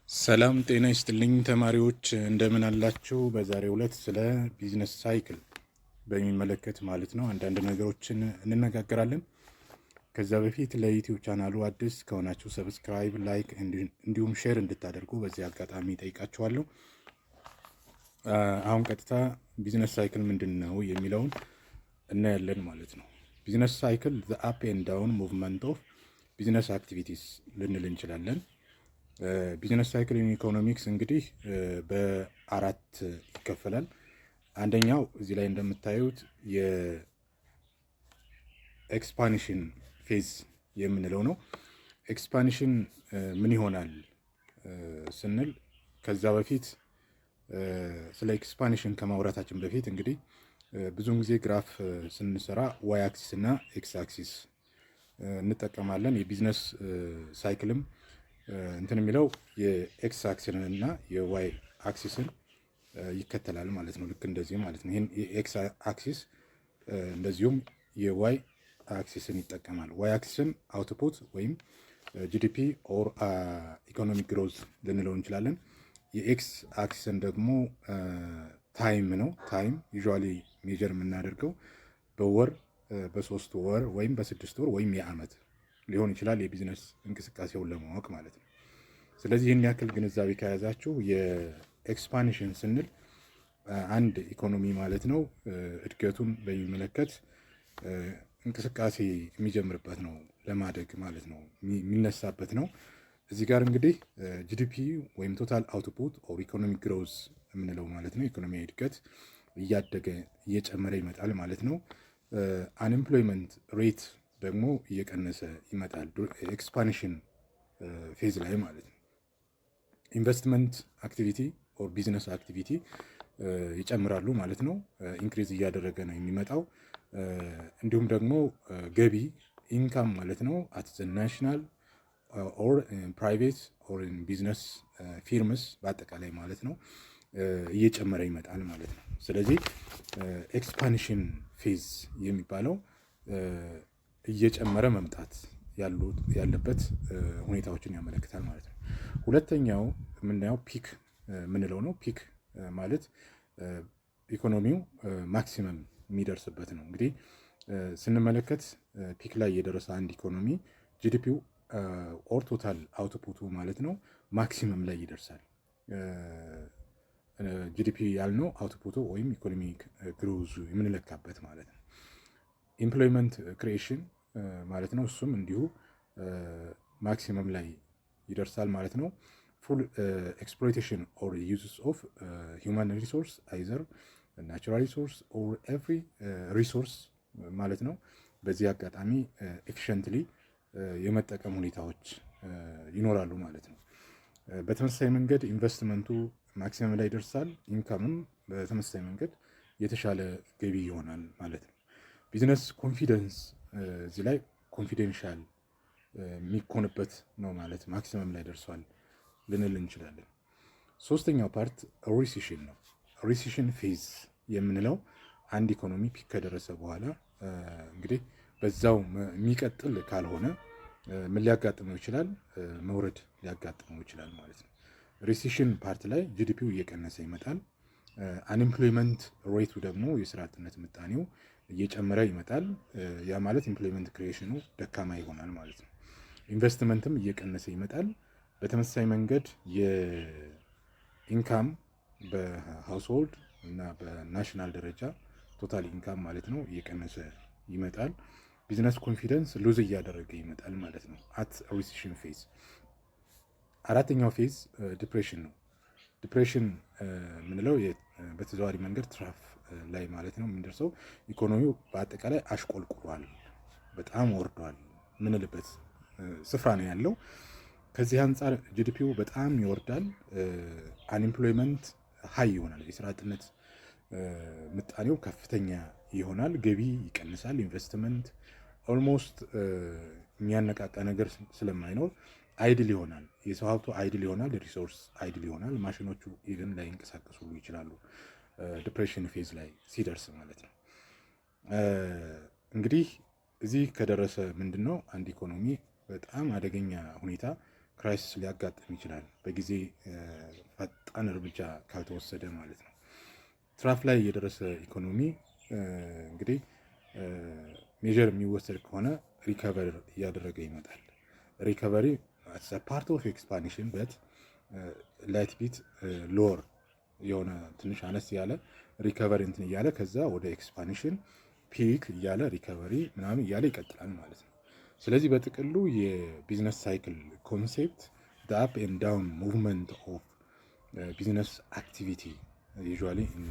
ሰላም ጤና ይስጥልኝ ተማሪዎች እንደምን አላችሁ? በዛሬው ዕለት ስለ ቢዝነስ ሳይክል በሚመለከት ማለት ነው አንዳንድ ነገሮችን እንነጋገራለን። ከዛ በፊት ለዩቲዩብ ቻናሉ አዲስ ከሆናችሁ ሰብስክራይብ፣ ላይክ እንዲሁም ሼር እንድታደርጉ በዚህ አጋጣሚ ጠይቃችኋለሁ። አሁን ቀጥታ ቢዝነስ ሳይክል ምንድን ነው የሚለውን እናያለን ማለት ነው። ቢዝነስ ሳይክል ዘ አፕ ኤንድ ዳውን ሙቭመንት ኦፍ ቢዝነስ አክቲቪቲስ ልንል እንችላለን። ቢዝነስ ሳይክል ኢን ኢኮኖሚክስ እንግዲህ በአራት ይከፈላል። አንደኛው እዚህ ላይ እንደምታዩት የኤክስፓንሽን ፌዝ የምንለው ነው። ኤክስፓንሽን ምን ይሆናል ስንል ከዛ በፊት ስለ ኤክስፓንሽን ከማውራታችን በፊት እንግዲህ ብዙውን ጊዜ ግራፍ ስንሰራ ዋይ አክሲስ እና ኤክስ አክሲስ እንጠቀማለን። የቢዝነስ ሳይክልም እንትን የሚለው የኤክስ አክሲስን እና የዋይ አክሲስን ይከተላል ማለት ነው። ልክ እንደዚህ ማለት ነው። ይህን የኤክስ አክሲስ እንደዚሁም የዋይ አክሲስን ይጠቀማል። ዋይ አክሲስን አውትፑት ወይም ጂዲፒ ኦር ኢኮኖሚክ ግሮዝ ልንለው እንችላለን። የኤክስ አክሲስን ደግሞ ታይም ነው። ታይም ዩዥዋሊ ሜጀር የምናደርገው በወር በ3 ወር ወይም በ6 ወር ወይም የዓመት ሊሆን ይችላል፣ የቢዝነስ እንቅስቃሴውን ለማወቅ ማለት ነው። ስለዚህ ይህን ያክል ግንዛቤ ከያዛችሁ የኤክስፓንሽን ስንል አንድ ኢኮኖሚ ማለት ነው እድገቱን በሚመለከት እንቅስቃሴ የሚጀምርበት ነው፣ ለማደግ ማለት ነው የሚነሳበት ነው። እዚህ ጋር እንግዲህ ጂዲፒ ወይም ቶታል አውትፑት ኦር ኢኮኖሚክ ግሮዝ የምንለው ማለት ነው ኢኮኖሚያዊ እድገት እያደገ እየጨመረ ይመጣል ማለት ነው። አንኤምፕሎይመንት ሬት ደግሞ እየቀነሰ ይመጣል ኤክስፓንሽን ፌዝ ላይ ማለት ነው። ኢንቨስትመንት አክቲቪቲ ኦር ቢዝነስ አክቲቪቲ ይጨምራሉ ማለት ነው። ኢንክሪዝ እያደረገ ነው የሚመጣው። እንዲሁም ደግሞ ገቢ ኢንካም ማለት ነው አት ዘ ናሽናል ኦር ፕራይቬት ኦር ቢዝነስ ፊርምስ በአጠቃላይ ማለት ነው እየጨመረ ይመጣል ማለት ነው። ስለዚህ ኤክስፓንሽን ፌዝ የሚባለው እየጨመረ መምጣት ያለበት ሁኔታዎችን ያመለክታል ማለት ነው። ሁለተኛው የምናየው ፒክ የምንለው ነው። ፒክ ማለት ኢኮኖሚው ማክሲመም የሚደርስበት ነው። እንግዲህ ስንመለከት ፒክ ላይ የደረሰ አንድ ኢኮኖሚ ጂዲፒው ኦር ቶታል አውትፑቱ ማለት ነው ማክሲመም ላይ ይደርሳል። ጂዲፒ ያልነው አውትፑቱ ወይም ኢኮኖሚክ ግሮዙ የምንለካበት ማለት ነው። ኢምፕሎይመንት ክሪኤሽን ማለት ነው። እሱም እንዲሁ ማክሲመም ላይ ይደርሳል ማለት ነው። ፉል ኤክስፕሎይቴሽን ኦር ዩዝስ ኦፍ ሂውማን ሪሶርስ አይዘር ናቹራል ሪሶርስ ኦር ኤቭሪ ሪሶርስ ማለት ነው። በዚህ አጋጣሚ ኤፊሽንትሊ የመጠቀም ሁኔታዎች ይኖራሉ ማለት ነው። በተመሳሳይ መንገድ ኢንቨስትመንቱ ማክሲመም ላይ ይደርሳል። ኢንካምም በተመሳሳይ መንገድ የተሻለ ገቢ ይሆናል ማለት ነው። ቢዝነስ ኮንፊደንስ እዚህ ላይ ኮንፊደንሻል የሚኮንበት ነው ማለት ማክሲመም ላይ ደርሷል ልንል እንችላለን። ሶስተኛው ፓርት ሪሲሽን ነው። ሪሲሽን ፌዝ የምንለው አንድ ኢኮኖሚ ፒክ ከደረሰ በኋላ እንግዲህ በዛው የሚቀጥል ካልሆነ ምን ሊያጋጥመው ይችላል? መውረድ ሊያጋጥመው ይችላል ማለት ነው። ሪሲሽን ፓርት ላይ ጂዲፒው እየቀነሰ ይመጣል። አንኤምፕሎይመንት ሬቱ ደግሞ የስራ አጥነት ምጣኔው እየጨመረ ይመጣል። ያ ማለት ኢምፕሎይመንት ክሪኤሽኑ ደካማ ይሆናል ማለት ነው። ኢንቨስትመንትም እየቀነሰ ይመጣል። በተመሳሳይ መንገድ የኢንካም በሃውስሆልድ እና በናሽናል ደረጃ ቶታል ኢንካም ማለት ነው እየቀነሰ ይመጣል። ቢዝነስ ኮንፊደንስ ሉዝ እያደረገ ይመጣል ማለት ነው አት ሪሲሽን ፌዝ። አራተኛው ፌዝ ዲፕሬሽን ነው። ዲፕሬሽን የምንለው በተዘዋዋሪ መንገድ ትራፍ ላይ ማለት ነው የምንደርሰው ኢኮኖሚው በአጠቃላይ አሽቆልቁሏል፣ በጣም ወርዷል ምንልበት ስፍራ ነው ያለው። ከዚህ አንጻር ጂዲፒው በጣም ይወርዳል። አንኤምፕሎይመንት ሀይ ይሆናል፣ የስራ አጥነት ምጣኔው ከፍተኛ ይሆናል። ገቢ ይቀንሳል። ኢንቨስትመንት ኦልሞስት የሚያነቃቃ ነገር ስለማይኖር አይድል ይሆናል። የሰው ሀብቱ አይድል ይሆናል። ሪሶርስ አይድል ይሆናል። ማሽኖቹ ኢቨን ላይ ይንቀሳቀሱ ይችላሉ ዲፕሬሽን ፌዝ ላይ ሲደርስ ማለት ነው። እንግዲህ እዚህ ከደረሰ ምንድን ነው አንድ ኢኮኖሚ በጣም አደገኛ ሁኔታ ክራይሲስ ሊያጋጥም ይችላል፣ በጊዜ ፈጣን እርምጃ ካልተወሰደ ማለት ነው። ትራፍ ላይ የደረሰ ኢኮኖሚ እንግዲህ ሜዥር የሚወሰድ ከሆነ ሪከቨር እያደረገ ይመጣል። ሪከቨሪ ፓርት ኦፍ ኤክስፓንሽን በት ላይት ቢት ሎወር የሆነ ትንሽ አነስ ያለ ሪከቨሪ እንትን እያለ ከዛ ወደ ኤክስፓንሽን ፒክ እያለ ሪከቨሪ ምናምን እያለ ይቀጥላል ማለት ነው። ስለዚህ በጥቅሉ የቢዝነስ ሳይክል ኮንሴፕት አፕ ኤንድ ዳውን ሙቭመንት ኦፍ ቢዝነስ አክቲቪቲ ዩዥዋሊ ኢን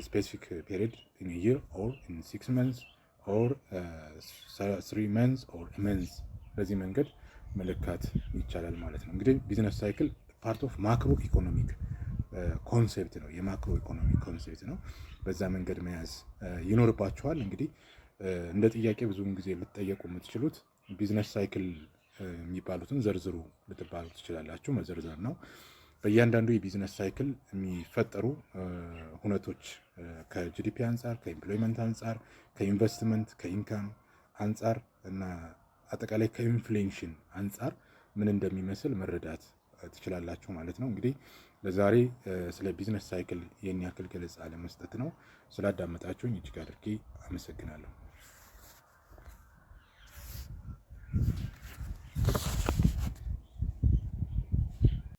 ስፔሲፊክ ፔሪድ ኢን የር ኦር ኢን 6 months ኦር 3 months ኦር መንዝ በዚህ መንገድ መለካት ይቻላል ማለት ነው። እንግዲህ ቢዝነስ ሳይክል ፓርት ኦፍ ማክሮ ኢኮኖሚክ ኮንሴፕት ነው፣ የማክሮ ኢኮኖሚክ ኮንሴፕት ነው። በዛ መንገድ መያዝ ይኖርባችኋል። እንግዲህ እንደ ጥያቄ ብዙውን ጊዜ ልትጠየቁ የምትችሉት ቢዝነስ ሳይክል የሚባሉትን ዘርዝሩ ልትባሉ ትችላላችሁ። መዘርዘር ነው። በእያንዳንዱ የቢዝነስ ሳይክል የሚፈጠሩ ሁነቶች ከጂዲፒ አንጻር፣ ከኢምፕሎይመንት አንጻር፣ ከኢንቨስትመንት፣ ከኢንካም አንጻር እና አጠቃላይ ከኢንፍሌሽን አንጻር ምን እንደሚመስል መረዳት ትችላላችሁ ማለት ነው። እንግዲህ ለዛሬ ስለ ቢዝነስ ሳይክል ይህን ያክል ገለጻ ለመስጠት ነው። ስላዳመጣችሁኝ እጅግ አድርጌ አመሰግናለሁ።